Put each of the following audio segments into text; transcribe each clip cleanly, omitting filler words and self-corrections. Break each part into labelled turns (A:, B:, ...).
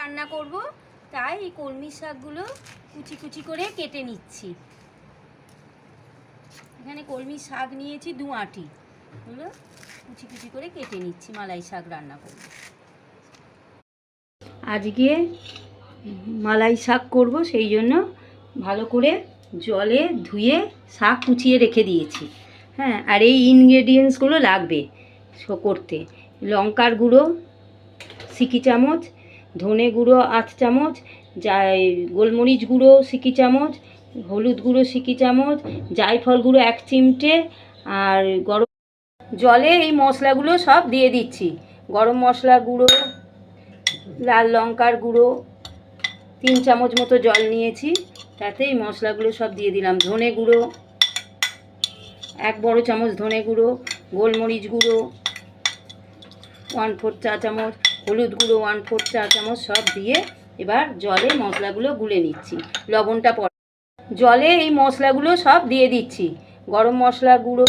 A: রান্না করব, তাই এই কলমি শাকগুলো কুচি কুচি করে কেটে নিচ্ছি। এখানে কলমি শাক নিয়েছি 2 আঁটি, এগুলো কুচি কুচি করে কেটে নিচ্ছি, মালাই শাক রান্না করব। আজকে মালাই শাক করব, সেই জন্য ভালো করে জলে ধুয়ে শাক কুচিয়ে রেখে দিয়েছি। হ্যাঁ, আর এই ইনগ্রেডিয়েন্টসগুলো লাগবে করতে: লঙ্কার গুঁড়ো সিকি চামচ, ধনে গুঁড়ো 8 চামচ, গোলমরিচ গুঁড়ো সিকি চামচ, হলুদ গুঁড়ো সিকি চামচ, জায়ফল গুঁড়ো 1 চিমটে। আর গরম জলে এই মশলাগুলো সব দিয়ে দিচ্ছি। গরম মশলা গুঁড়ো, লাল লঙ্কার গুঁড়ো 3 চামচ মতো জল নিয়েছি, তাতে এই মশলাগুলো সব দিয়ে দিলাম। ধনে গুঁড়ো 1 বড় চামচ, ধনে গুঁড়ো, গোলমরিচ গুঁড়ো 1/4 চা চামচ, হলুদ গুঁড়ো 1/4 চা চামচ, সব দিয়ে এবার জলে মশলাগুলো গুলে নিচ্ছি। লবণটা পরে জলে এই মশলাগুলো সব দিয়ে দিচ্ছি। গরম মশলা গুঁড়ো,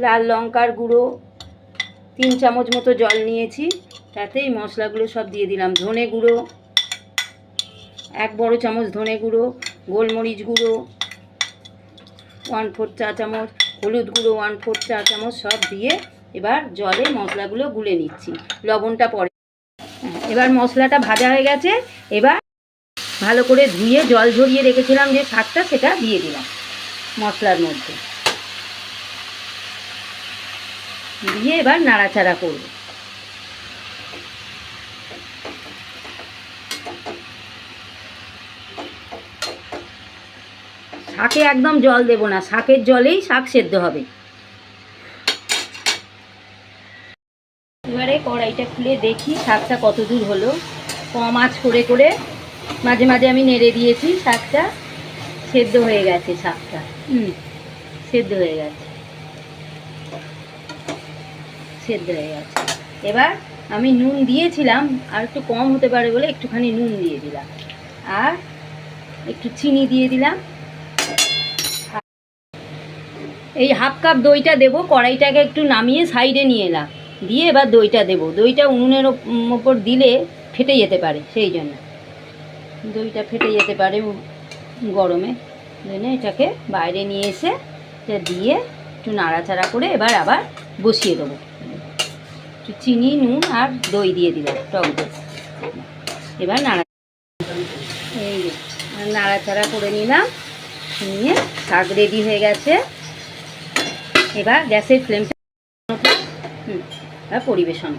A: লাল লঙ্কার গুঁড়ো 3 চামচ মতো জল নিয়েছি, তাতে এই মশলাগুলো সব দিয়ে দিলাম। ধনে গুঁড়ো 1 বড় চামচ, ধনে গুঁড়ো, গোলমরিচ গুঁড়ো 1/4 চা চামচ, হলুদ গুঁড়ো 1/4 চা চামচ, সব দিয়ে এবার জলে মশলাগুলো গুলে নিচ্ছি। লবণটা পরে। এবার মশলাটা ভাজা হয়ে গেছে, এবার ভালো করে ধুয়ে জল ঝরিয়ে রেখেছিলাম যে শাকটা, সেটা দিয়ে দিলাম মশলার মধ্যে, দিয়ে এবার নাড়াচাড়া করব। শাকে একদম জল দেব না, শাকের জলেই শাক সেদ্ধ হবে। এবারে কড়াইটা খুলে দেখি শাকটা কত দূর হলো। কম আঁচ করে করে মাঝে মাঝে আমি নেড়ে দিয়েছি, শাকটা সেদ্ধ হয়ে গেছে। শাকটা সেদ্ধ হয়ে গেছে, সেদ্ধ হয়ে গেছে। এবার আমি নুন দিয়েছিলাম, আর একটু কম হতে পারে বলে একটুখানি নুন দিয়ে দিলাম, আর একটু চিনি দিয়ে দিলাম। এই 1/2 কাপ দইটা দেবো। কড়াইটাকে একটু নামিয়ে সাইডে নিয়ে এলাম, দিয়ে এবার দইটা দেবো। দইটা উনুনের ওপর দিলে ফেটে যেতে পারে, সেই জন্য দইটা ফেটে যেতে পারে গরমে, জন্য এটাকে বাইরে নিয়ে এসে এটা দিয়ে একটু নাড়াচাড়া করে এবার আবার বসিয়ে দেবো। একটু চিনি, নুন আর দই দিয়ে দিলাম, টক দই। এবার এই নাড়াচাড়া করে নিলাম, নিয়ে শাক রেডি হয়ে গেছে। এবার গ্যাসের ফ্লেমটা পরিবেশন।